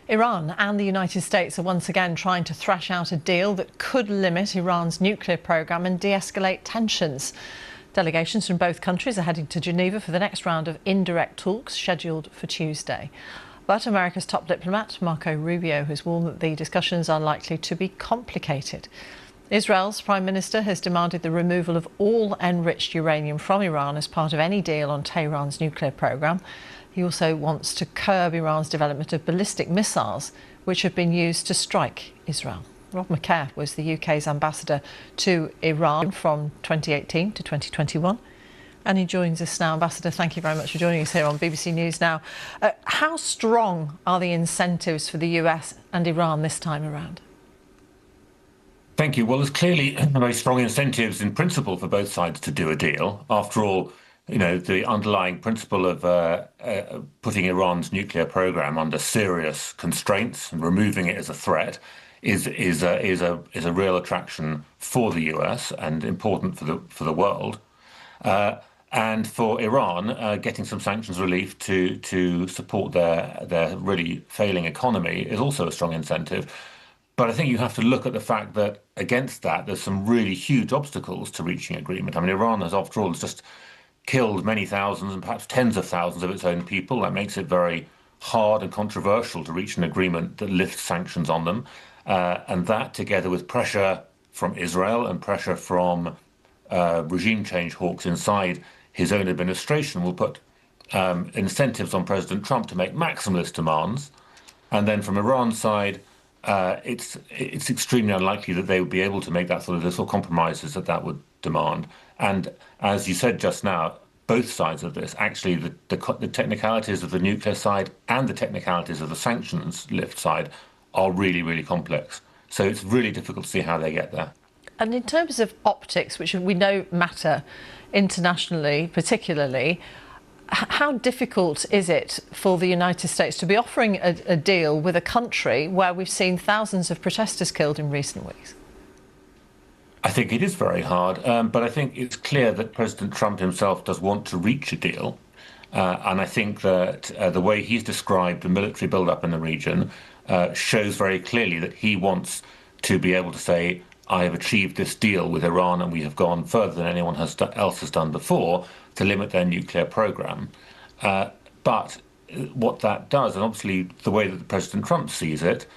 Iran and the United States are once again trying to thrash out a deal that could limit Iran's nuclear programme and de-escalate tensions. Delegations from both countries are heading to Geneva for the next round of indirect talks scheduled for Tuesday. But America's top diplomat, Marco Rubio, has warned that the discussions are likely to be complicated. Israel's Prime Minister has demanded the removal of all enriched uranium from Iran as part of any deal on Tehran's nuclear programme. He also wants to curb Iran's development of ballistic missiles, which have been used to strike Israel. Rob McCare was the UK's ambassador to Iran from 2018 to 2021. And he joins us now. Ambassador, thank you very much for joining us here on BBC News Now. How strong are the incentives for the US and Iran this time around? Thank you. Well, there's clearly very strong incentives in principle for both sides to do a deal. After all, the underlying principle of putting Iran's nuclear program under serious constraints and removing it as a threat is a real attraction for the US and important for the world. And for Iran, getting some sanctions relief to support their really failing economy is also a strong incentive. But I think you have to look at the fact that against that, there's some really huge obstacles to reaching agreement. I mean, Iran has, after all, just killed many thousands and perhaps tens of thousands of its own people. That makes it very hard and controversial to reach an agreement that lifts sanctions on them. And that, together with pressure from Israel and pressure from regime change hawks inside his own administration, will put incentives on President Trump to make maximalist demands. And then from Iran's side, it's extremely unlikely that they would be able to make the sort of compromises that would demand. And as you said just now, both sides of this, actually the technicalities of the nuclear side and the technicalities of the sanctions lift side are really, really complex. So it's really difficult to see how they get there. And in terms of optics, which we know matter internationally, particularly, how difficult is it for the United States to be offering a deal with a country where we've seen thousands of protesters killed in recent weeks? I think it is very hard, but I think it's clear that President Trump himself does want to reach a deal. And I think that the way he's described the military build-up in the region shows very clearly that he wants to be able to say, I have achieved this deal with Iran and we have gone further than anyone else has done before to limit their nuclear program. But what that does, and obviously the way that President Trump sees it,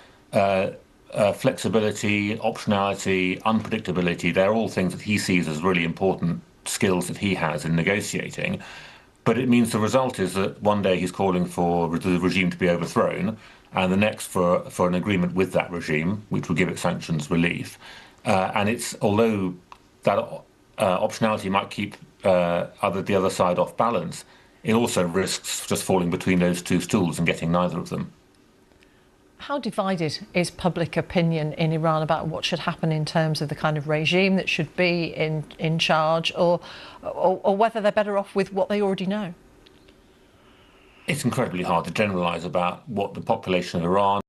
flexibility, optionality, unpredictability, they're all things that he sees as really important skills that he has in negotiating. But it means the result is that one day he's calling for the regime to be overthrown, and the next for an agreement with that regime, which will give it sanctions relief. And although that optionality might keep the other side off balance, it also risks just falling between those two stools and getting neither of them. How divided is public opinion in Iran about what should happen in terms of the kind of regime that should be in charge, or whether they're better off with what they already know? It's incredibly hard to generalize about what the population of Iran